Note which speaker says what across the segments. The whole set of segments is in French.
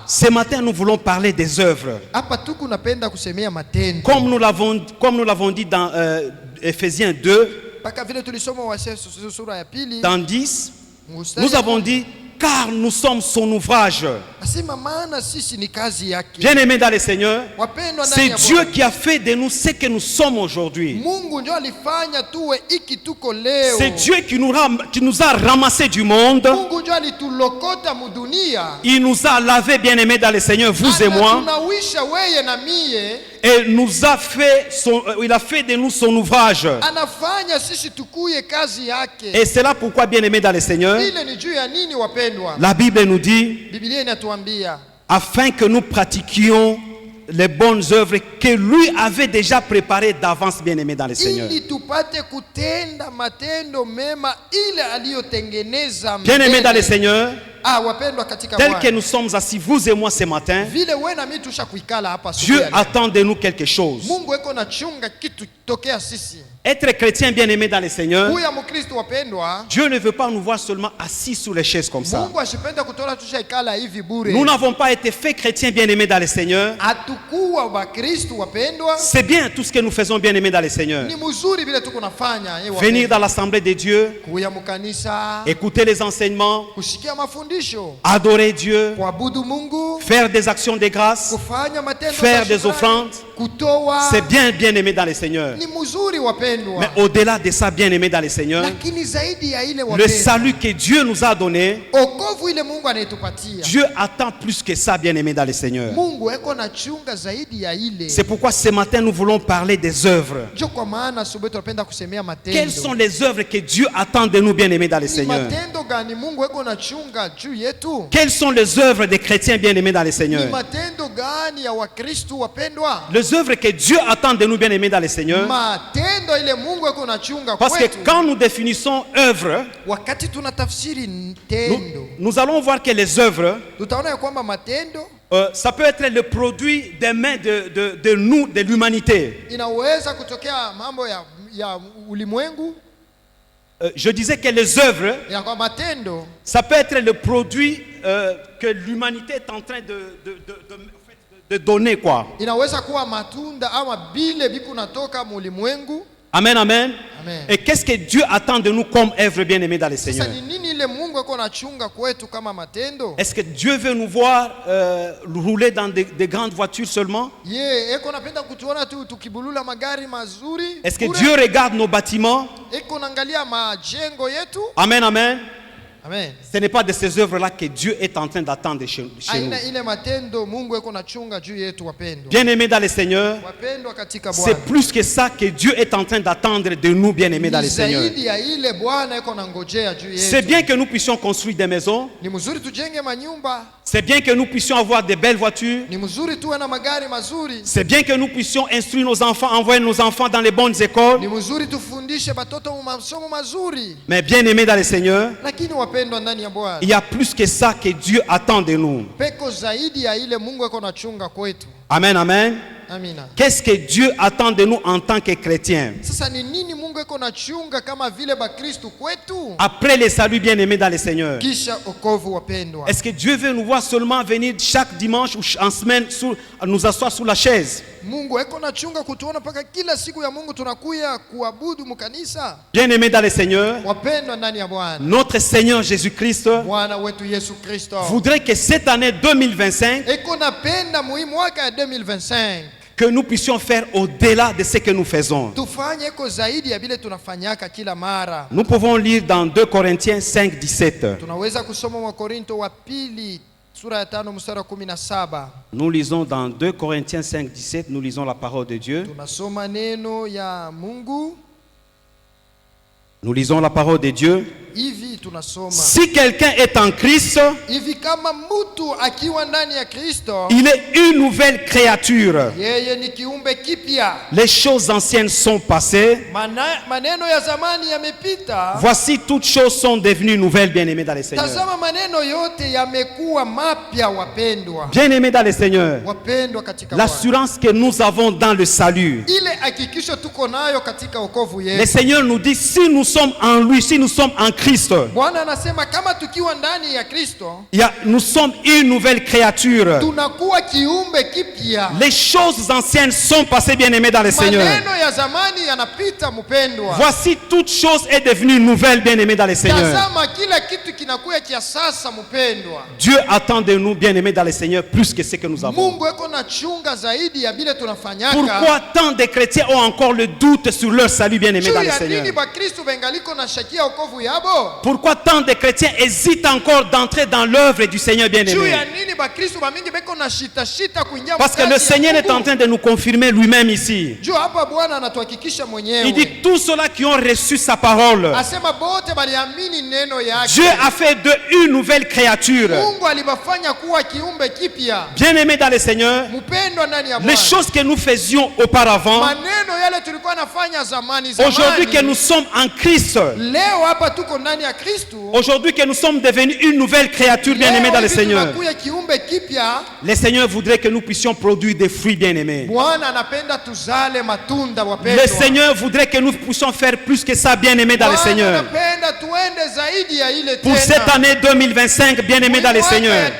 Speaker 1: Ce matin, nous voulons parler des œuvres. Comme nous l'avons dit dans Ephésiens 2, dans 10, nous avons dit car nous sommes son ouvrage. Bien-aimés dans le Seigneur, c'est Dieu qui a fait de nous ce que nous sommes aujourd'hui. C'est Dieu qui nous a ramassés du monde. Il nous a lavés, bien-aimés dans le Seigneur, vous et moi. Et il a fait de nous son ouvrage. Et c'est là pourquoi, bien-aimés dans le Seigneur, la Bible nous dit, afin que nous pratiquions les bonnes œuvres que lui avait déjà préparées d'avance, bien-aimés dans le Seigneur. Bien-aimés dans le Seigneur, tel que nous sommes assis, vous et moi ce matin, Dieu attend de nous quelque chose. Être chrétien, bien-aimé dans le Seigneur, Dieu ne veut pas nous voir seulement assis sur les chaises comme ça. Nous n'avons pas été faits chrétiens, bien-aimés dans le Seigneur. C'est bien tout ce que nous faisons, bien-aimés dans le Seigneur. Venir dans l'assemblée de Dieu, écouter les enseignements, adorer Dieu, faire des actions de grâce, faire des offrandes. C'est bien, bien-aimé dans le Seigneur. Mais au-delà de ça, bien-aimé dans le Seigneur, le salut que Dieu nous a donné, Dieu attend plus que ça, bien-aimé dans le Seigneur. C'est pourquoi ce matin nous voulons parler des œuvres. Quelles sont les œuvres que Dieu attend de nous, bien-aimés dans le Seigneur? Quelles sont les œuvres des chrétiens, bien-aimés dans le Seigneur? Les œuvres que Dieu attend de nous, bien-aimés dans le Seigneur. Parce que quand nous définissons œuvre, nous allons voir que les œuvres, ça peut être le produit des mains de nous, de l'humanité. Je disais que les œuvres, ça peut être le produit que l'humanité est en train de donner, quoi. Amen, amen.
Speaker 2: Amen.
Speaker 1: Et qu'est-ce que Dieu attend de nous comme œuvre, bien-aimée dans le Seigneur? Est-ce que Dieu veut nous voir rouler dans des grandes voitures seulement? Est-ce que Dieu regarde nos bâtiments? Amen, amen.
Speaker 2: Amen.
Speaker 1: Ce n'est pas de ces œuvres-là que Dieu est en train d'attendre chez nous. Bien-aimés dans le Seigneur, c'est plus que ça que Dieu est en train d'attendre de nous, bien-aimés dans le Seigneur. C'est bien que nous puissions construire des maisons. C'est bien que nous puissions avoir de belles voitures. C'est bien que nous puissions instruire nos enfants, envoyer nos enfants dans les bonnes écoles. Mais bien-aimés dans le Seigneur, il y a plus que ça que Dieu attend de nous. Amen, amen. Qu'est-ce que Dieu attend de nous en tant que chrétiens? Après le salut, bien-aimé dans le Seigneur, est-ce que Dieu veut nous voir seulement venir chaque dimanche ou en semaine nous asseoir sur la chaise? Bien-aimé dans le Seigneur, notre Seigneur Jésus-Christ voudrait que cette année 2025, que nous puissions faire au-delà de ce que nous faisons. Nous pouvons lire dans 2 Corinthiens 5, 17. Nous lisons dans 2 Corinthiens 5, 17, nous lisons la parole de Dieu. Nous lisons la parole de Dieu. Si quelqu'un est en Christ, il est une nouvelle créature. Les choses anciennes sont passées. Voici, toutes choses sont devenues nouvelles, bien-aimés dans le Seigneur. Bien-aimés dans le Seigneur, l'assurance que nous avons dans le salut. Le Seigneur nous dit, si nous sommes en lui, si nous sommes en Christ, Bwana anasema kama tukiwa ndani ya Kristo, nous sommes une nouvelle créature.
Speaker 2: Tunakuwa kiumbe kipya.
Speaker 1: Les choses anciennes sont passées, bien-aimés dans le Seigneur.
Speaker 2: Maneno ya zamani yanapita mpendwa.
Speaker 1: Voici toute chose est devenue nouvelle, bien-aimés dans le Seigneur.
Speaker 2: Tazama kila kitu kinakuwa kia sasa mpendwa.
Speaker 1: Dieu attend de nous, bien-aimés dans le Seigneur, plus que ce que nous avons.
Speaker 2: Mungu eko na chunga zaidi ya bile tunafanyaka.
Speaker 1: Pourquoi tant de chrétiens ont encore le doute sur leur salut, bien-aimés dans le Seigneur? Pourquoi tant de chrétiens hésitent encore d'entrer dans l'œuvre du Seigneur, bien-aimés? Parce que le Seigneur est en train de nous confirmer lui-même ici. Il dit tous ceux-là qui ont reçu sa parole, Dieu a fait d'eux une nouvelle créature. Bien-aimés dans le Seigneur, les choses que nous faisions auparavant, aujourd'hui que nous sommes en Christ, aujourd'hui que nous sommes devenus une nouvelle créature, bien-aimée dans le Seigneur, le Seigneur voudrait que nous puissions produire des fruits, bien-aimés. Le Seigneur voudrait que nous puissions faire plus que ça, bien-aimés dans le Seigneur. Pour cette année 2025, bien-aimés dans le Seigneur,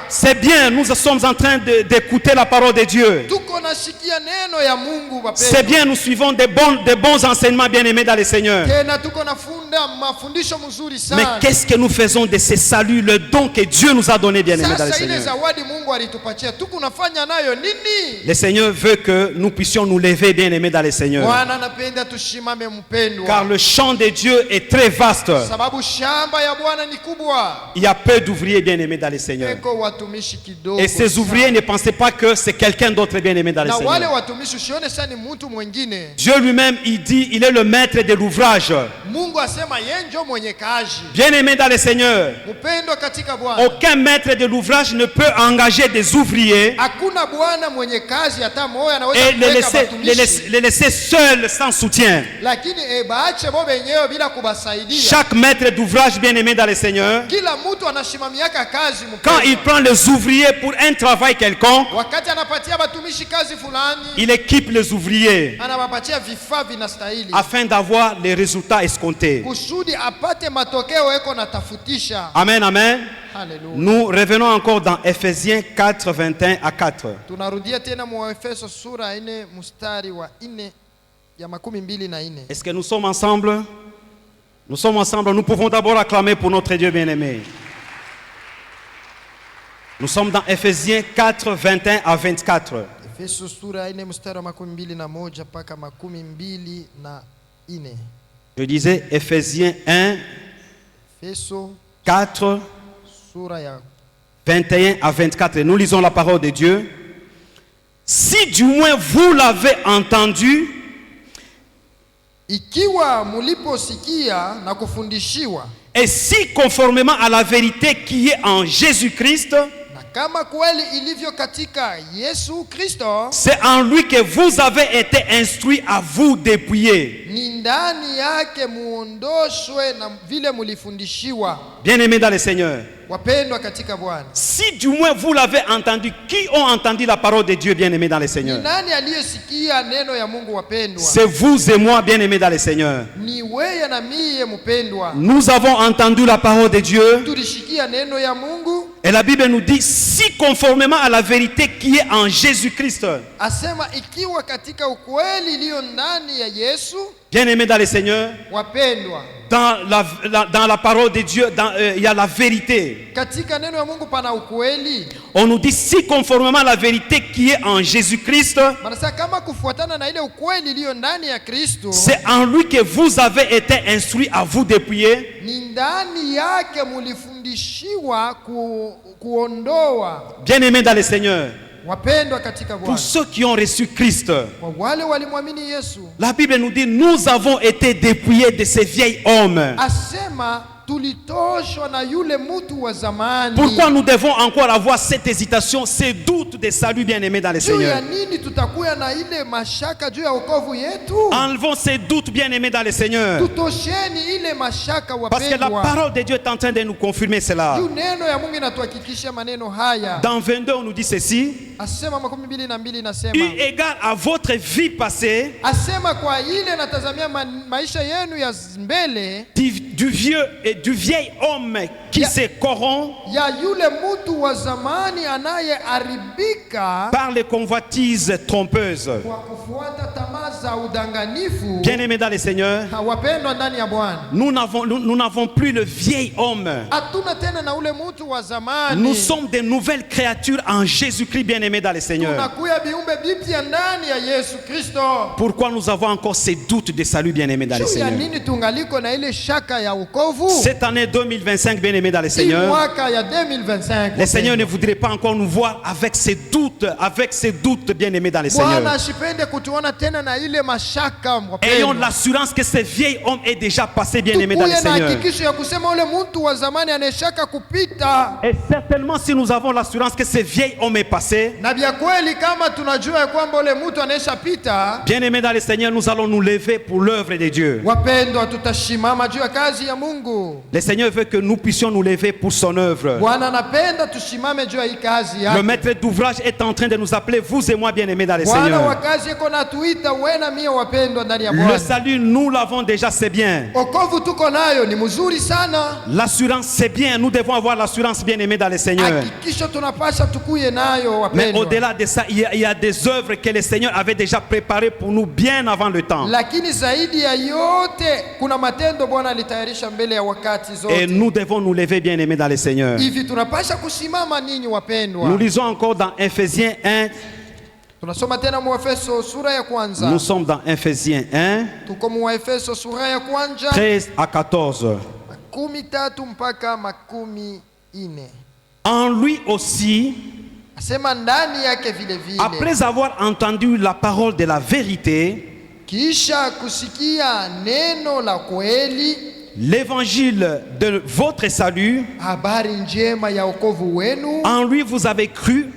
Speaker 1: c'est bien, nous sommes en train d'écouter la parole de Dieu. C'est bien, nous suivons des bons enseignements, bien-aimés dans le Seigneur. Mais qu'est-ce que nous faisons de ce salut, le don que Dieu nous a donné, bien-aimés dans le Seigneur? Le Seigneur veut que nous puissions nous lever, bien-aimés dans le Seigneur. Car le champ de Dieu est très vaste. Il y a peu d'ouvriers, bien-aimés dans le Seigneur. Et ces ouvriers, ne pensez pas que c'est quelqu'un d'autre, bien-aimé dans le Seigneur. Dieu lui-même, il dit, il est le maître de l'ouvrage. Bien-aimé dans le Seigneur, aucun maître de l'ouvrage ne peut engager des ouvriers et les laisser seuls sans soutien. Chaque maître d'ouvrage, bien-aimé dans le Seigneur, quand il prend les ouvriers pour un travail quelconque, il équipe les ouvriers afin d'avoir les résultats escomptés. Amen, amen.
Speaker 2: Hallelujah.
Speaker 1: Nous revenons encore dans Ephésiens 4, 21 à 4. Est-ce que nous sommes ensemble? Nous sommes ensemble. Nous pouvons d'abord acclamer pour notre Dieu bien-aimé. Nous sommes dans Ephésiens 4, 21 à 24. Je disais Ephésiens 1, 4, 21 à 24. Nous lisons la parole de Dieu. Si du moins vous l'avez entendu, et si conformément à la vérité qui est en Jésus-Christ, c'est en lui que vous avez été instruits à vous dépouiller. Bien-aimés dans le Seigneur, si du moins vous l'avez entendu, qui ont entendu la parole de Dieu, bien-aimés dans le Seigneur? C'est vous et moi, bien-aimés dans le Seigneur. Nous avons entendu la parole de Dieu. Et la Bible nous dit, si conformément à la vérité qui est en Jésus-Christ. Bien-aimés dans le Seigneur, dans la parole de Dieu, il y a la vérité. On nous dit, si conformément à la vérité qui est en Jésus-Christ, c'est en lui que vous avez été instruits à vous dépouiller. Bien-aimés dans le Seigneur, pour ceux qui ont reçu Christ, la Bible nous dit, nous avons été dépouillés de ces vieils hommes. Pourquoi nous devons encore avoir cette hésitation, ces doutes de salut, bien-aimés dans le Seigneur? Enlevons ces doutes, bien-aimés dans le Seigneur. Parce que la parole de Dieu est en train de nous confirmer cela. Dans 22, on nous dit ceci. Eu égard à votre vie passée, du vieil homme qui se corrompt par les convoitises trompeuses. Bien-aimés dans le Seigneur, nous n'avons plus le vieil homme. Nous sommes des nouvelles créatures en Jésus-Christ, bien-aimés dans le Seigneur. Pourquoi nous avons encore ces doutes de salut, bien-aimés dans le Seigneur? Cette année 2025, bien-aimés dans le Seigneur, le Seigneur ne voudrait pas encore nous voir avec ces doutes, bien-aimés dans le Seigneur. Ayons l'assurance que ce vieil homme est déjà passé, bien-aimés dans le Seigneur. Et certainement, si nous avons l'assurance que ce vieil homme est passé, bien-aimés dans le Seigneur, nous allons nous lever pour l'œuvre de Dieu. Le Seigneur veut que nous puissions nous lever pour son œuvre. Le maître d'ouvrage est en train de nous appeler, vous et moi, bien-aimés dans le Seigneur. Le salut, nous l'avons déjà, c'est bien. L'assurance, c'est bien. Nous devons avoir l'assurance, bien-aimés dans le Seigneur. Mais au-delà de ça, il y a des œuvres que le Seigneur avait déjà préparées pour nous bien avant le temps. Et nous devons nous lever, bien-aimés dans le Seigneur. Nous lisons encore dans Ephésiens 1. Nous sommes dans Ephésiens 1, 13 à 14. En lui aussi, après avoir entendu la parole de la vérité, l'évangile de votre salut, en lui vous avez cru,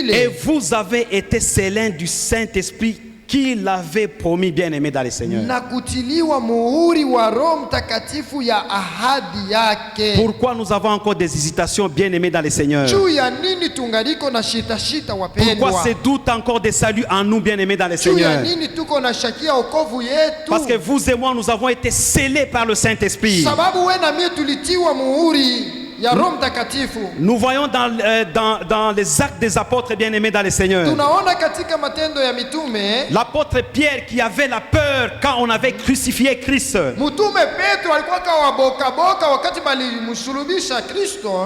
Speaker 1: et vous avez été scellés du Saint-Esprit qu'il avait promis, bien-aimés dans le Seigneur. Pourquoi nous avons encore des hésitations, bien-aimés dans le Seigneur? Pourquoi ces doutes encore des saluts en nous, bien-aimés dans le Seigneur? Parce que vous et moi, nous avons été scellés par le Saint-Esprit. Nous voyons dans les actes des apôtres, bien-aimés dans le Seigneur, l'apôtre Pierre qui avait la peur quand on avait crucifié Christ.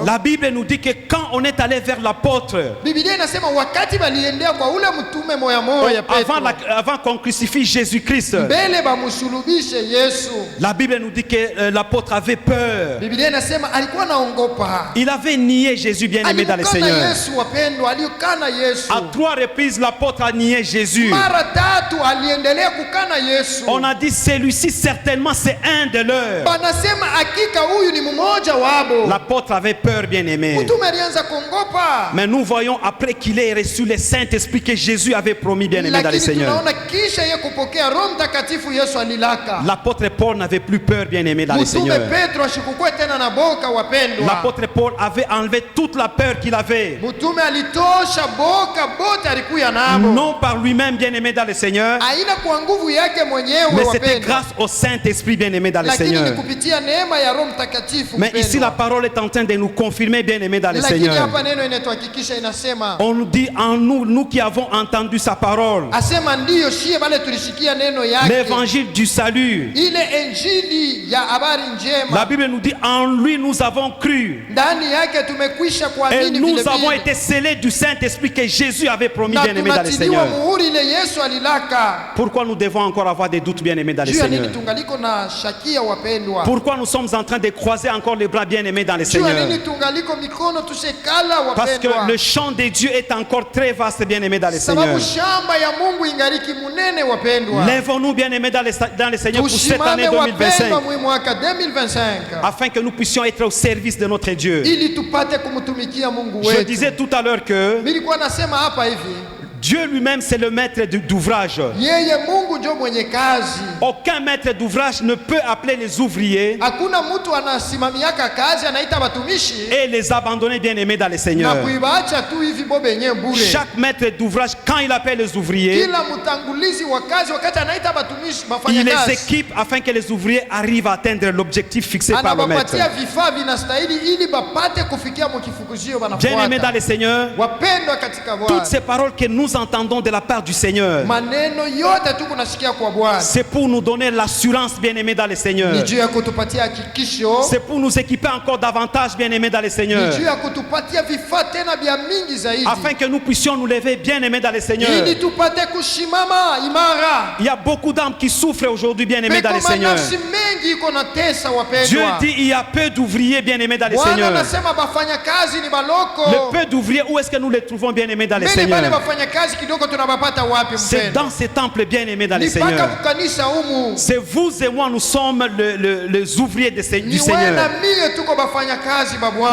Speaker 1: La Bible nous dit que quand on est allé vers l'apôtre, avant qu'on crucifie Jésus-Christ, la Bible nous dit que l'apôtre avait peur. Il avait nié Jésus, bien-aimé dans le Seigneur. À 3 reprises, l'apôtre a nié Jésus. On a dit, celui-ci certainement c'est un de leurs. L'apôtre avait peur, bien-aimé. Mais nous voyons après qu'il ait reçu le Saint-Esprit que Jésus avait promis, bien-aimé dans le Seigneur. L'apôtre Paul n'avait plus peur, bien-aimé dans le Seigneur. L'apôtre Paul avait enlevé toute la peur qu'il avait. Non par lui-même, bien-aimé dans le Seigneur, mais c'était grâce au Saint-Esprit, bien-aimé dans le Seigneur. Mais ici la parole est en train de nous confirmer, bien-aimé dans le Seigneur. On nous dit en nous qui avons entendu sa parole, l'évangile du salut. La Bible nous dit en lui nous avons cru. Et nous avons été scellés du Saint-Esprit que Jésus avait promis, bien-aimé dans le Seigneur. Pourquoi nous devons encore avoir des doutes, bien-aimés dans le Seigneur? Pourquoi nous sommes en train de croiser encore les bras, bien-aimés dans le Seigneur? Parce que le champ de Dieu est encore très vaste, bien-aimés dans le Seigneur. Lèvons-nous, bien-aimés dans le Seigneur, pour cette année 2025, afin que nous puissions être au service de notre Dieu. Je disais tout à l'heure que Dieu lui-même c'est le maître d'ouvrage.
Speaker 2: Yeye Mungu ndio mwenye kazi.
Speaker 1: Aucun maître d'ouvrage ne peut appeler les ouvriers
Speaker 2: Hakuna mtu anasimamiaka kazi anaita watumishi
Speaker 1: et les abandonner, bien-aimés dans le Seigneur.
Speaker 2: Na kuibaacha tu hivi bobe yenyewe bure.
Speaker 1: Chaque maître d'ouvrage, quand il appelle les ouvriers,
Speaker 2: kila mtangulizi wa kazi wakati anaita watumishi bafanya
Speaker 1: il
Speaker 2: kazi,
Speaker 1: les équipe afin que les ouvriers arrivent à atteindre l'objectif fixé par le maître.
Speaker 2: anabapatia vifaa vinastahili ili bapate kufikia mkifukuzio wanafuata.
Speaker 1: Bien-aimés dans le Seigneur,
Speaker 2: wapendwa katika Bwana,
Speaker 1: toutes ces paroles que nous entendons de la part du Seigneur,
Speaker 2: maneno yote tu kunasikia kwa Bwana,
Speaker 1: c'est pour nous donner l'assurance, bien-aimés dans le Seigneur.
Speaker 2: ni juu ya kutupatia hakikisho,
Speaker 1: c'est pour nous équiper encore davantage, bien-aimés dans le Seigneur,
Speaker 2: ni juu ya kutupatia vifaa tena vya mingi zaidi,
Speaker 1: afin que nous puissions nous lever, bien-aimés dans le Seigneur.
Speaker 2: ili tupate kushimama imara.
Speaker 1: Il y a beaucoup d'âmes qui souffrent aujourd'hui, bien-aimés dans le Seigneur.
Speaker 2: Manafsi mengi iko na tesa wapendwa.
Speaker 1: Dieu dit il y a peu d'ouvriers, bien-aimés dans le
Speaker 2: Bwana
Speaker 1: Seigneur.
Speaker 2: anasema bafanya kazi ni baloko.
Speaker 1: Le peu d'ouvriers, où est-ce que nous les trouvons, bien-aimés dans le Seigneur?
Speaker 2: bafanya kazi kidogo tunabapata wapi mpendwa?
Speaker 1: C'est dans ces temples, bien-aimés dans le Seigneur. C'est vous et moi, nous sommes les ouvriers du Seigneur.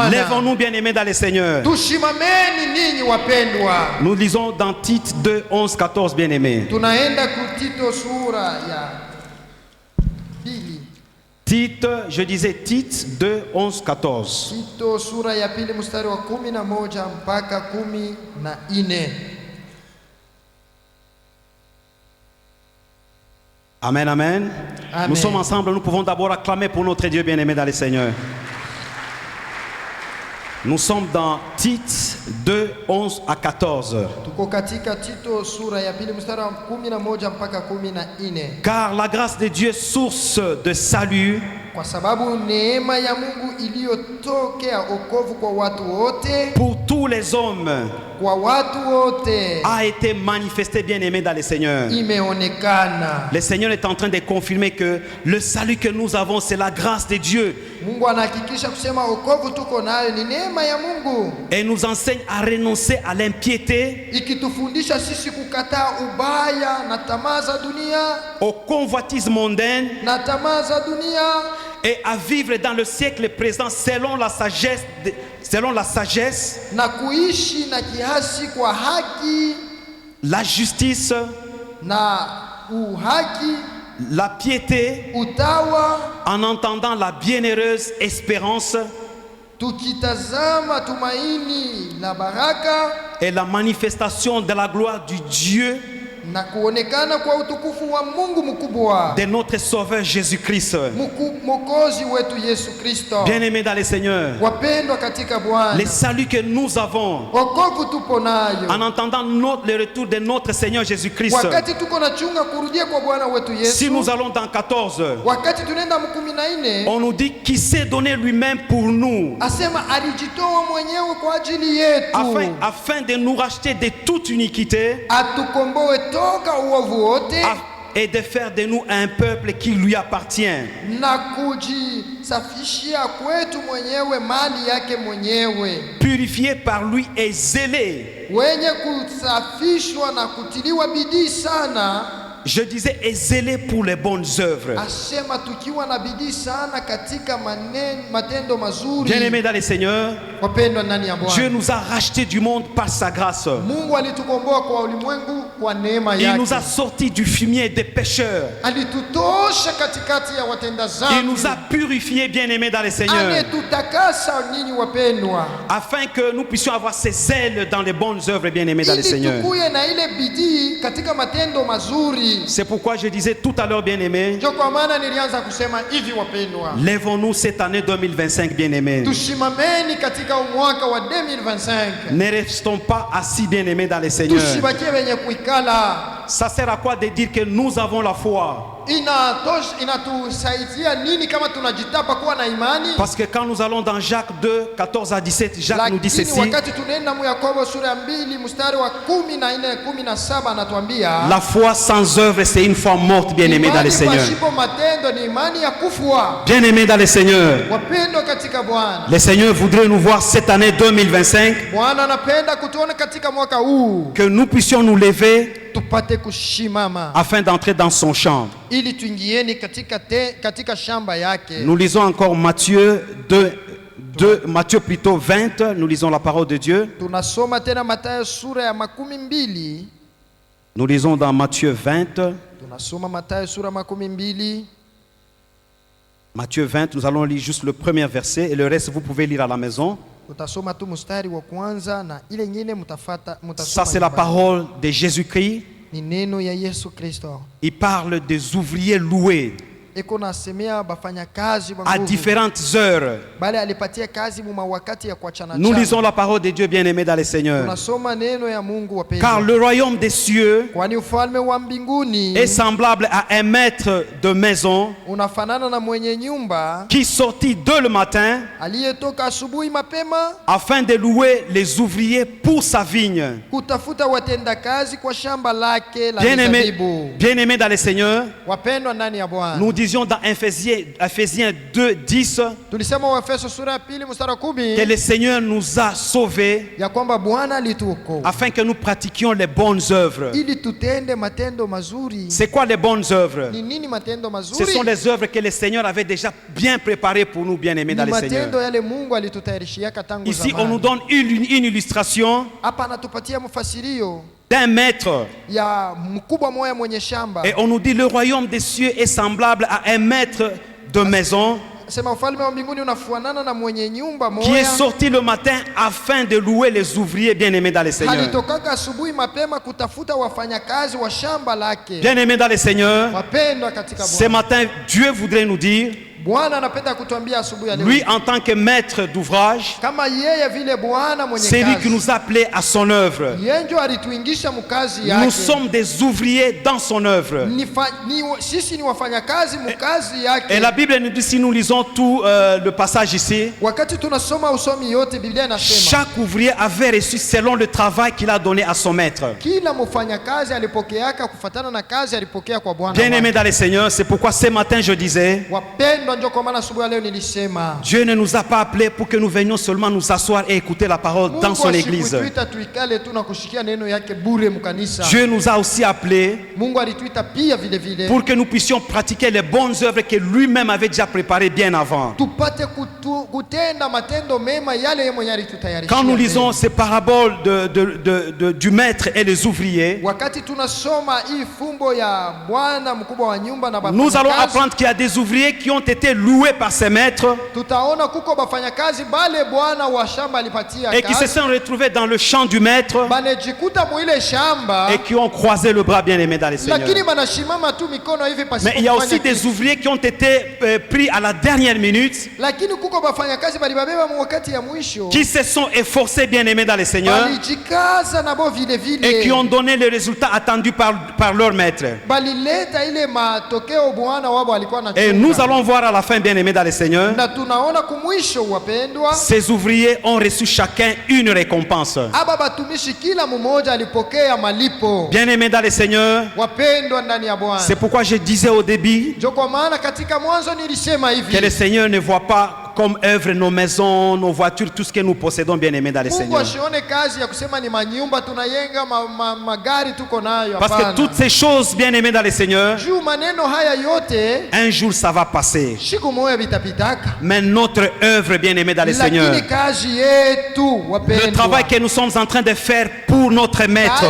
Speaker 1: Lèvons-nous, bien-aimés dans le Seigneur.
Speaker 2: Tushimameni ninyi wapendwa.
Speaker 1: Nous lisons dans Tite 2, 11, 14, bien-aimés.
Speaker 2: Tunaenda kutito sura ya pili.
Speaker 1: Tite, je disais Tite 2, 11, 14.
Speaker 2: Tito sura ya pili mstari wa 11 mpaka 14.
Speaker 1: Amen, amen, amen. Nous sommes ensemble, nous pouvons d'abord acclamer pour notre Dieu bien-aimé dans le Seigneur. Nous sommes dans Tite 2, 11 à 14. Car la grâce de Dieu, source de salut,
Speaker 2: kwa sababu neema ya Mungu iliyotokea wokovu kwa watu wote,
Speaker 1: pour tous les hommes,
Speaker 2: kwa watu wote,
Speaker 1: a été manifesté, bien-aimé dans le Seigneur.
Speaker 2: Imeonekana.
Speaker 1: Le Seigneur est en train de confirmer que le salut que nous avons, c'est la grâce de Dieu.
Speaker 2: Mungu anahakikisha kusema wokovu tuko nayo ni neema ya Mungu.
Speaker 1: Et nous enseigne à renoncer à l'impiété,
Speaker 2: ikitufundisha sisi kukataa ubaya na tamaa za dunia,
Speaker 1: au convoitise mondaine,
Speaker 2: na tamaa za dunia,
Speaker 1: et à vivre dans le siècle présent selon la sagesse,
Speaker 2: na kuishi na kiasi kwa haki,
Speaker 1: la justice,
Speaker 2: na uhaki,
Speaker 1: la piété,
Speaker 2: utawa,
Speaker 1: en entendant la bienheureuse espérance,
Speaker 2: tukitazama tumaini la baraka,
Speaker 1: et la manifestation de la gloire du Dieu,
Speaker 2: na kuonekana kwa utukufu wa Mungu mkubwa,
Speaker 1: de notre Sauveur Jésus-Christ.
Speaker 2: Mwokozi wetu Yesu Kristo.
Speaker 1: Bien-aimés dans le Seigneur,
Speaker 2: wapendwa katika Bwana,
Speaker 1: les saluts que nous avons
Speaker 2: wokovu tupo nayo,
Speaker 1: en entendant le retour de notre Seigneur Jésus-Christ.
Speaker 2: wakati tuko na chunga kurudia kwa Bwana wetu Yesu,
Speaker 1: si nous allons dans 14,
Speaker 2: wakati tunaenda 14,
Speaker 1: on nous dit qu'il s'est donné lui-même pour nous,
Speaker 2: asema alijitoa mwenyewe kwa ajili yetu,
Speaker 1: afin de nous racheter de toute iniquité,
Speaker 2: atukomboe toka uovu wote,
Speaker 1: et de faire de nous un peuple qui lui appartient.
Speaker 2: na kujisafishia kwetu mwenyewe mali yake mwenyewe,
Speaker 1: purifié par lui et zélé,
Speaker 2: wenye kusafishwa na kutiliwa bidii sana.
Speaker 1: Je disais, et zélé pour les bonnes œuvres.
Speaker 2: Asema tukiwa na bidii sana katika matendo mazuri.
Speaker 1: Bien-aimés dans le Seigneur,
Speaker 2: wapendwa ndani ya Bwana,
Speaker 1: Dieu nous a rachetés du monde par sa grâce.
Speaker 2: Mungu alitukomboa kwa ulimwengu kwa neema yake.
Speaker 1: Il nous a sortis du fumier des pécheurs.
Speaker 2: Alitutosha katikati ya watenda dhambi.
Speaker 1: Il nous a purifiés, bien-aimés dans le Seigneur.
Speaker 2: Ametutakasa nyinyi wapendwa,
Speaker 1: afin que nous puissions avoir ces ailes dans les bonnes œuvres, bien-aimés dans le Seigneur.
Speaker 2: Tukuye na ile bidii katika matendo mazuri.
Speaker 1: C'est pourquoi je disais tout à l'heure, bien-aimés, lèvons-nous cette année 2025, bien-aimés. Ne restons pas assis, bien-aimés dans le Seigneur. Ça sert à quoi de dire que nous avons la foi? Parce que quand nous allons dans Jacques 2, 14 à 17, Jacques nous dit ceci: la foi sans œuvre, c'est une foi morte, bien-aimé dans le Seigneur. Bien-aimé dans le Seigneur, le Seigneur voudrait nous voir cette année 2025, que nous puissions nous lever afin d'entrer dans son champ. Nous lisons encore Matthieu Matthieu plutôt 20, nous lisons la parole de Dieu.
Speaker 2: Tunasoma tena Mathayo sura ya 12.
Speaker 1: Nous lisons dans Matthieu 20.
Speaker 2: Tunasoma Mathayo sura 12.
Speaker 1: Matthieu 20, nous allons lire juste le premier verset et le reste vous pouvez lire à la maison.
Speaker 2: Tutasoma tu mstari wa kwanza na ile nyingine mutasoma.
Speaker 1: Ça c'est la parole de Jésus-Christ.
Speaker 2: Ni neno ya Yesu Kristo.
Speaker 1: Il parle des ouvriers loués à différentes heures. Nous lisons la parole de Dieu bien-aimé dans le Seigneur. Car le royaume des cieux est semblable à un maître de maison qui sortit dès le matin afin de louer les ouvriers pour sa vigne. Bien-aimé dans le Seigneur, nous disions dans Ephésiens 2, 10 que le Seigneur nous a sauvés afin que nous pratiquions les bonnes œuvres. C'est quoi les bonnes œuvres? Ce sont les œuvres que le Seigneur avait déjà bien préparées pour nous, bien-aimés dans le Seigneur. Ici, on nous donne une illustration d'un maître. Et on nous dit le royaume des cieux est semblable à un maître de maison qui est sorti le matin afin de louer les ouvriers bien-aimés dans le Seigneur. Bien-aimés dans le Seigneur, ce matin Dieu voudrait nous dire, lui en tant que maître d'ouvrage, c'est lui qui nous a appelés à son œuvre. Nous sommes des ouvriers dans son œuvre. Et la Bible nous dit, si nous lisons tout le passage ici, chaque ouvrier avait reçu selon le travail qu'il a donné à son maître. Bien-aimé dans le Seigneur, c'est pourquoi ce matin je disais, Dieu ne nous a pas appelés pour que nous venions seulement nous asseoir et écouter la parole dans son église. Dieu nous a aussi appelés pour que nous puissions pratiquer les bonnes œuvres que lui-même avait déjà préparées bien avant. Quand nous lisons ces paraboles du maître et des ouvriers, nous allons apprendre qu'il y a des ouvriers qui ont été loués par ses maîtres et qui se sont retrouvés dans le champ du maître et qui ont croisé le bras, bien-aimé dans le Seigneur. Mais il y a aussi des ouvriers qui ont été pris à la dernière minute, qui se sont efforcés, bien-aimés dans le Seigneur, et qui ont donné les résultats attendus par leur maître. Et nous allons voir à la fin, bien-aimés dans le Seigneur, ces ouvriers ont reçu chacun une récompense. Bien-aimés dans le Seigneur, c'est pourquoi je disais au début que le Seigneur ne voit pas comme œuvre nos maisons, nos voitures, tout ce que nous possédons, bien-aimés dans le Seigneur. Parce que toutes ces choses, bien-aimés dans le Seigneur, un jour ça va passer. Mais notre œuvre, bien-aimés dans le Seigneur, le travail que nous sommes en train de faire pour notre maître,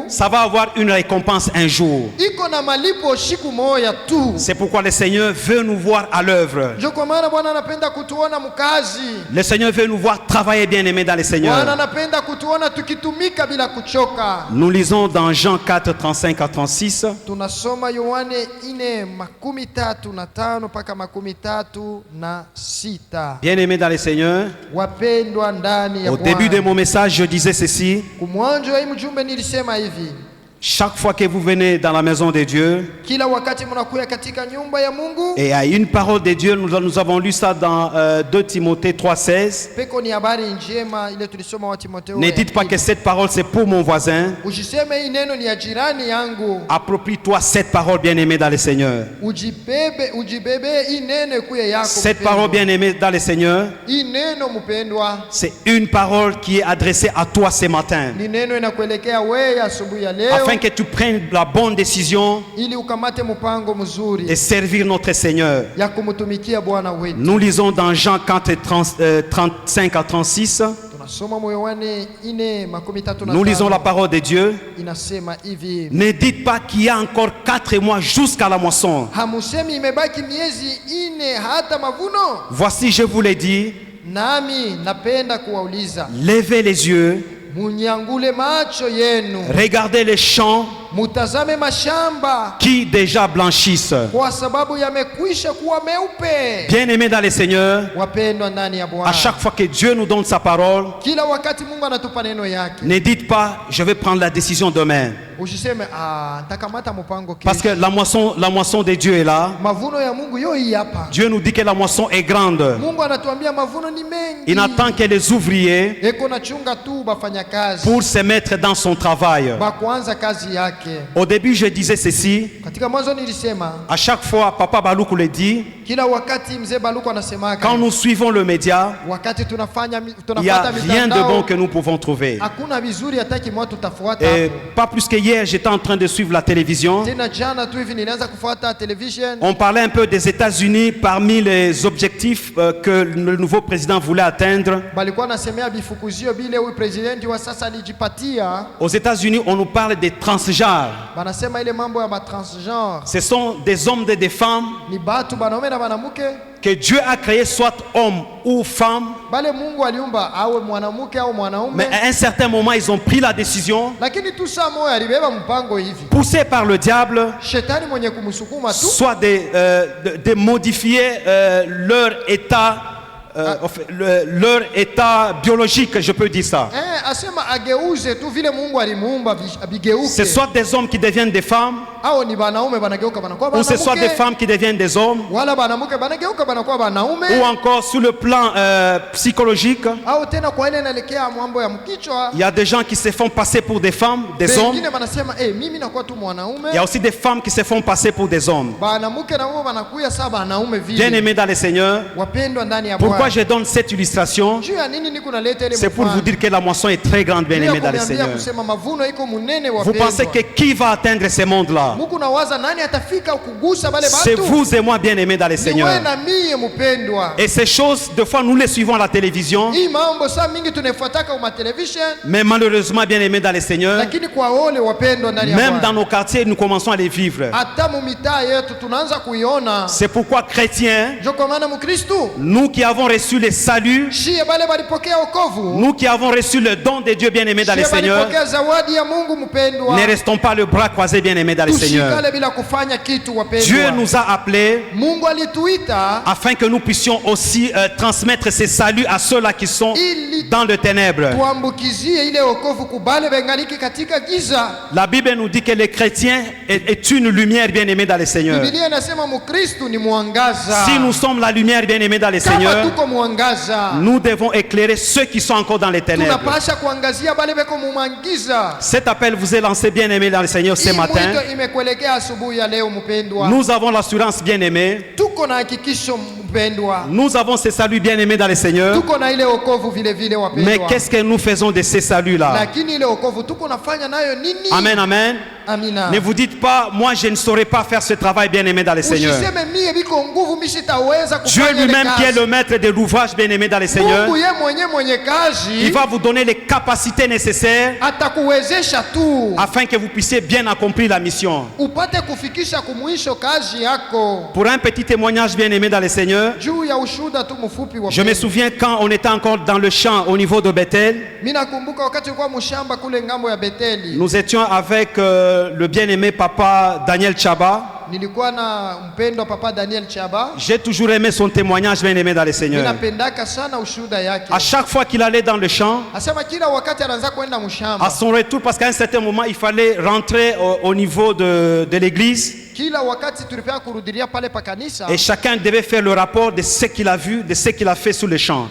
Speaker 1: ça va avoir une récompense un jour. C'est pourquoi le Seigneur veut nous voir à l'œuvre. Le Seigneur veut nous voir travailler, bien-aimés dans le Seigneur. Nous lisons dans Jean 4, 35 à 36. Bien-aimés dans le Seigneur, au début de mon message, je disais ceci. Chaque fois que vous venez dans la maison de Dieu, et à une parole de Dieu, nous avons lu ça dans 2 Timothée 3,16. Ne dites pas que cette parole c'est pour mon voisin. Approprie-toi cette parole, bien-aimée dans le Seigneur. Cette parole, bien-aimée dans le Seigneur, c'est une parole qui est adressée à toi ce matin, afin afin que tu prennes la bonne décision de servir notre Seigneur. Nous lisons dans Jean 4, 35 à 36. Nous lisons la parole de Dieu. Ne dites pas qu'il y a encore 4 mois jusqu'à la moisson. Voici, je vous l'ai dit. Levez les yeux. Regardez les champs qui déjà blanchissent. Bien-aimés dans le Seigneur, à chaque fois que Dieu nous donne sa parole, ne dites pas je vais prendre la décision demain. Parce que la moisson de Dieu est là. Dieu nous dit que la moisson est grande. Il n'attend que les ouvriers pour se mettre dans son travail. Au début, je disais ceci. À chaque fois, Papa Baloukou le dit. Quand nous suivons le média, il n'y a rien de bon que nous pouvons trouver. Et pas plus que hier, j'étais en train de suivre la télévision. On parlait un peu des États-Unis parmi les objectifs que le nouveau président voulait atteindre. Aux États-Unis, on nous parle des transgenres. Ce sont des hommes et des femmes que Dieu a créés, soit hommes ou femmes. Mais à un certain moment, ils ont pris la décision, poussés par le diable, soit de modifier leur état. Leur état biologique, je peux dire ça. Ce soit des hommes qui deviennent des femmes, ou ce soit des femmes qui deviennent des hommes, ou encore sur le plan psychologique. Il y a des gens qui se font passer pour des femmes, des hommes. Il y a aussi des femmes qui se font passer pour des hommes. Bien aimés dans le Seigneur, pourquoi je donne cette illustration? C'est pour vous dire que la moisson est très grande, bien aimé dans le Seigneur. Vous pensez que qui va atteindre ce monde-là? C'est vous et moi, bien aimés dans le Seigneur. Et ces choses, des fois, nous les suivons à la télévision. Mais malheureusement, bien aimés dans le Seigneur, même dans nos quartiers, nous commençons à les vivre. C'est pourquoi, chrétiens, nous qui avons reçu le salut, nous qui avons reçu le don de Dieu, bien aimé dans le Seigneur, ne restons pas le bras croisé, bien aimé dans le Seigneur. Dieu nous a appelés afin que nous puissions aussi transmettre ce salut à ceux-là qui sont dans le ténèbre. La Bible nous dit que le chrétien est une lumière, bien aimé dans le Seigneur. Si nous sommes la lumière, bien aimé dans le Seigneur, nous devons éclairer ceux qui sont encore dans les ténèbres. Cet appel vous est lancé, bien aimé dans le Seigneur, ce matin. Nous avons l'assurance, bien aimé. Nous avons ce salut, bien aimé dans le Seigneur. Mais qu'est-ce que nous faisons de ces saluts-là? Amen, amen. Ne vous dites pas, moi je ne saurais pas faire ce travail, bien aimé dans le Seigneur. Dieu lui-même qui est le maître de l'ouvrage, bien aimé dans le Seigneur, il va vous donner les capacités nécessaires afin que vous puissiez bien accomplir la mission. Pour un petit témoignage, bien aimé dans le Seigneur, je me souviens quand on était encore dans le champ au niveau de Bethel. Nous étions avec le bien-aimé papa Daniel Chaba. J'ai toujours aimé son témoignage, bien aimé dans le Seigneur. À chaque fois qu'il allait dans le champ, à son retour, parce qu'à un certain moment il fallait rentrer au niveau de l'église, et chacun devait faire le rapport de ce qu'il a vu, de ce qu'il a fait sur le champ.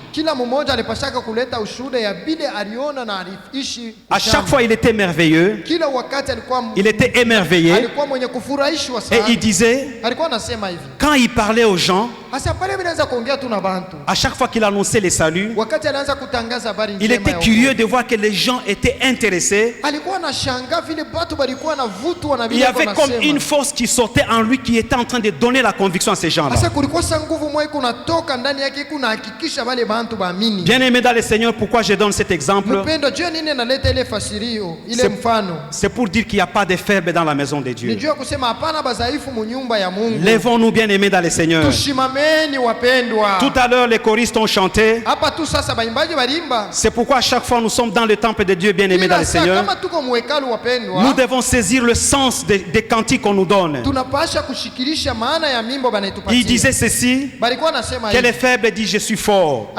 Speaker 1: À chaque fois il était merveilleux, il était émerveillé, et il disait, quand il parlait aux gens, à chaque fois qu'il annonçait les saluts, il était curieux de voir que les gens étaient intéressés. Il y avait comme une force qui sortait en lui qui était en train de donner la conviction à ces gens-là. Bien aimé dans le Seigneur, pourquoi je donne cet exemple? C'est pour dire qu'il n'y a pas de faibles dans la maison de Dieu. Lèvons-nous, bien aimés dans le Seigneur. Tout à l'heure, les choristes ont chanté. C'est pourquoi à chaque fois nous sommes dans le temple de Dieu, bien aimés dans le Seigneur. Nous devons saisir le sens des cantiques qu'on nous donne. Il disait ceci, que les faibles disent je suis fort.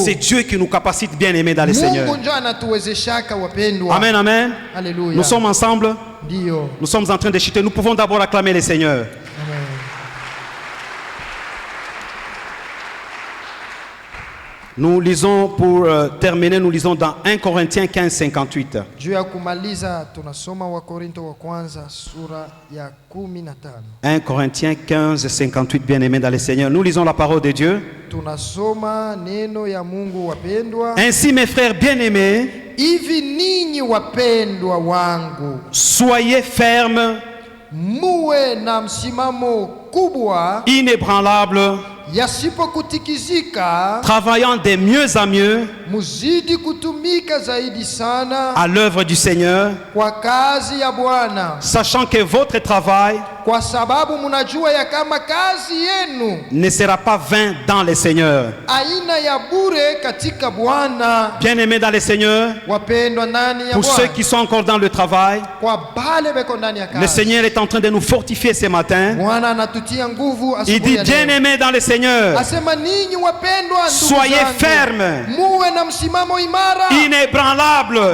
Speaker 1: C'est Dieu qui nous capacite, bien aimés dans le Seigneur. Amen, amen.
Speaker 2: Alléluia.
Speaker 1: Nous sommes ensemble. Nous sommes en train de chuter. Nous pouvons d'abord acclamer le Seigneur.
Speaker 2: Amen.
Speaker 1: Nous lisons, pour terminer, nous lisons dans 1 Corinthiens 15, 58. 1 Corinthiens 15, 58, bien-aimés dans le Seigneur. Nous lisons la parole de Dieu. Ainsi, mes frères bien-aimés, soyez fermes, inébranlables, travaillant de mieux en mieux à l'œuvre du Seigneur, sachant que votre travail ne sera pas vain dans le Seigneur. Bien-aimés dans le Seigneur, pour ceux qui sont encore dans le travail, le Seigneur est en train de nous fortifier ce matin. Il dit, bien-aimés dans le Seigneur, soyez fermes, inébranlables,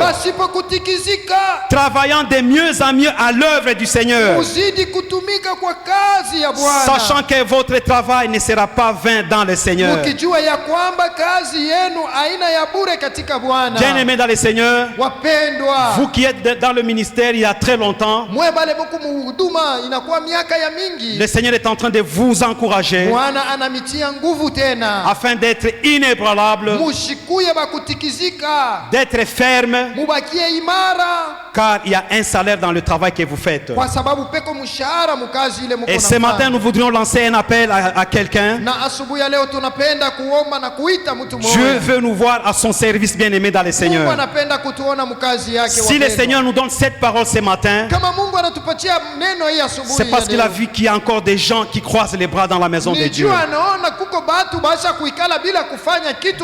Speaker 1: travaillant de mieux en mieux à l'œuvre du Seigneur, sachant que votre travail ne sera pas vain dans le Seigneur. Bien-aimés dans le Seigneur, vous qui êtes dans le ministère il y a très longtemps, le Seigneur est en train de vous encourager afin d'être inébranlable, d'être ferme, car il y a un salaire dans le travail que vous faites. Et ce matin, nous voudrions lancer un appel à quelqu'un. Dieu veut nous voir à son service, bien-aimé dans le Seigneur. Si le Seigneur nous donne cette parole ce matin, c'est parce qu'il a vu qu'il y a encore des gens qui croisent les bras dans la maison de Dieu.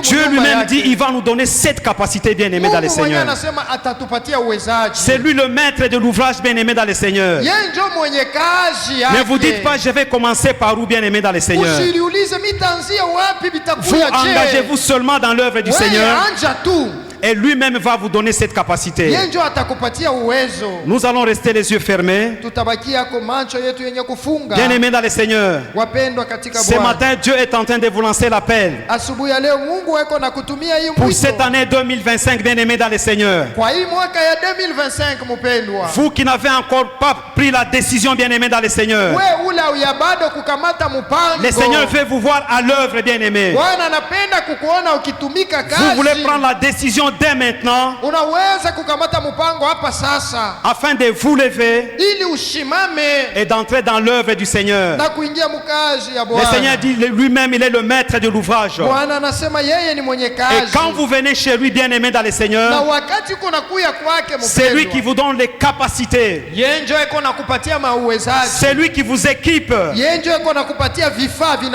Speaker 1: Dieu lui-même dit, il va nous donner cette capacité, bien-aimé dans le Seigneur. C'est lui le maître de l'ouvrage, bien-aimé dans le Seigneur. Ne vous dites pas, je vais commencer par où, bien-aimé dans le Seigneur. Vous engagez-vous seulement dans l'œuvre du Seigneur. Et lui-même va vous donner cette capacité. Nous allons rester les yeux fermés. Bien-aimés dans le Seigneur, ce matin, Dieu est en train de vous lancer l'appel. Pour cette année 2025, bien-aimés dans le Seigneur, vous qui n'avez encore pas pris la décision, bien-aimés dans le Seigneur, le Seigneur veut vous voir à l'œuvre, bien-aimés. Vous voulez prendre la décision dès maintenant afin de vous lever et d'entrer dans l'œuvre du Seigneur. Le Seigneur dit lui-même, il est le maître de l'ouvrage. Et quand vous venez chez lui, bien-aimé dans le Seigneur, c'est lui qui vous donne les capacités, c'est lui qui vous équipe,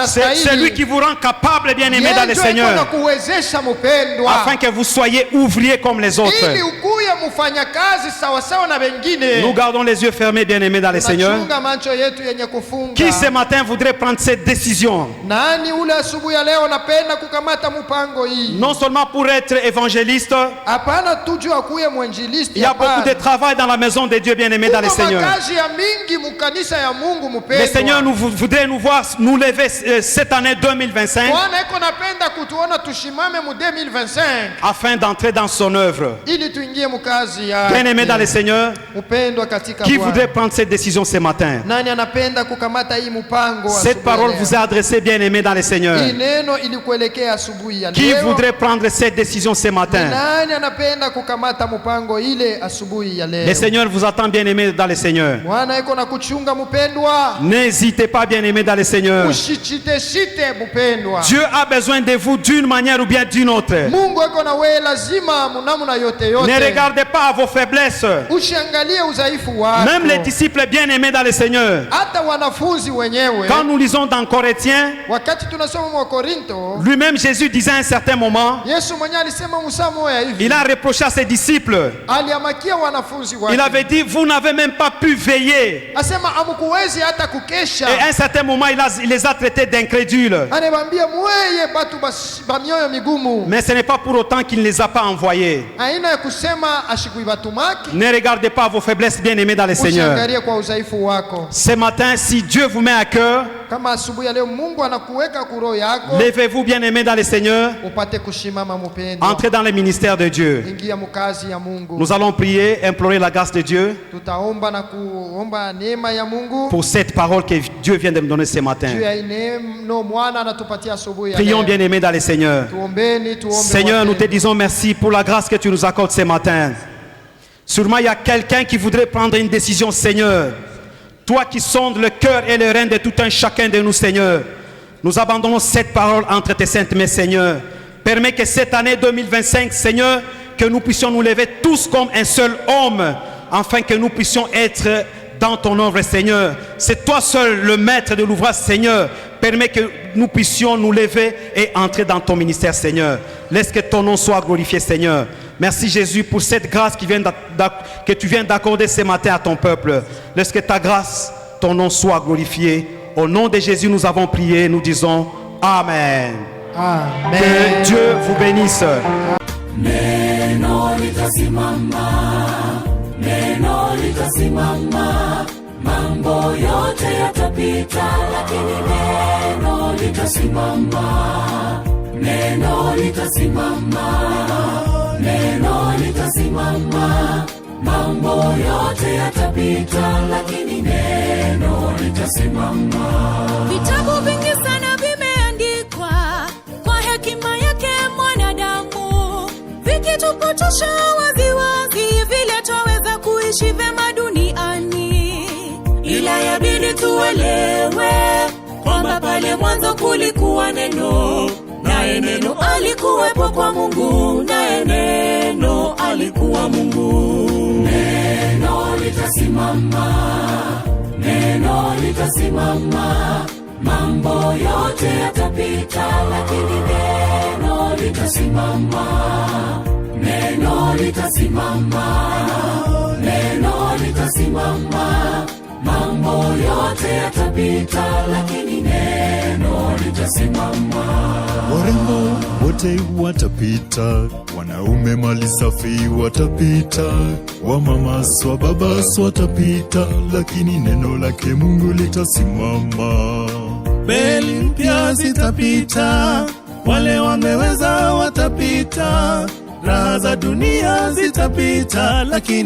Speaker 1: c'est lui qui vous rend capable, bien-aimé dans le Seigneur, afin que vous soyez ouvriers comme les autres. Nous gardons les yeux fermés, bien-aimés dans le Seigneur. Qui ce matin voudrait prendre cette décision? Non seulement pour être évangéliste, il y a beaucoup de travail dans la maison de Dieu, bien-aimés dans le Seigneur. Le Seigneur voudrait nous voir nous lever cette année 2025 afin d'entrer entrer dans son œuvre. Bien-aimé dans le Seigneur, qui voudrait prendre cette décision ce matin? Cette parole vous est adressée, bien-aimé dans le Seigneur. Qui voudrait prendre cette décision ce matin? Le Seigneur vous attend, bien-aimé dans le Seigneur. N'hésitez pas, bien-aimé dans le Seigneur. Dieu a besoin de vous d'une manière ou bien d'une autre. Ne regardez pas à vos faiblesses. Même les disciples bien-aimés dans le Seigneur, quand nous lisons dans Corinthiens, lui-même Jésus disait à un certain moment, il a reproché à ses disciples, il avait dit, vous n'avez même pas pu veiller. Et à un certain moment, il les a traités d'incrédules. Mais ce n'est pas pour autant qu'il ne les a pas envoyés. Ne regardez pas vos faiblesses, bien-aimés dans le Seigneur. Ce matin, si Dieu vous met à cœur, levez-vous, bien-aimés dans le Seigneur. Entrez dans le ministère de Dieu. Nous allons prier, implorer la grâce de Dieu pour cette parole que Dieu vient de me donner ce matin. Prions, bien-aimés dans le Seigneur. Seigneur, nous te disons merci pour la grâce que tu nous accordes ce matin. Sûrement, il y a quelqu'un qui voudrait prendre une décision, Seigneur. Toi qui sondes le cœur et le rein de tout un chacun de nous, Seigneur. Nous abandonnons cette parole entre tes saintes mains, Seigneur. Permets que cette année 2025, Seigneur, que nous puissions nous lever tous comme un seul homme, afin que nous puissions être dans ton œuvre, Seigneur. C'est toi seul le maître de l'ouvrage, Seigneur. Permets que nous puissions nous lever et entrer dans ton ministère, Seigneur. Laisse que ton nom soit glorifié, Seigneur. Merci Jésus pour cette grâce que tu viens d'accorder ce matin à ton peuple. Laisse que ta grâce, ton nom soit glorifié. Au nom de Jésus, nous avons prié. Nous disons Amen.
Speaker 2: Amen.
Speaker 1: Que Dieu vous bénisse.
Speaker 3: Neno litasimama, neno litasimama, mambo yote yatapita, lakini neno litasimama, neno litasimama, neno litasimama, mambo yote yatapita, lakini neno litasimama.
Speaker 4: Vitabu vingi sana vimeandikwa kwa hekima yake mwanadamu, vikitupotosha waziwazi vile twaweza kuishi vyema duniani. Ila yabidi tuelewe kwamba pale mwanzo kulikuwa neno, naye neno alikuwepo kwa Mungu, naye neno alikuwa Mungu.
Speaker 3: Neno litasimama, neno litasimama, mambo yote yatapita, lakini neno litasimama, neno litasimama, neno litasimama, mambo yote yatapita, lakini neno litasimama.
Speaker 5: Warembo wote watapita, wanaume mali safi watapita, wamama swa baba watapita, lakini neno lake Mungu litasimama.
Speaker 6: Beli mpya zitapita, wale wameweza watapita, raha za dunia zitapita, lakini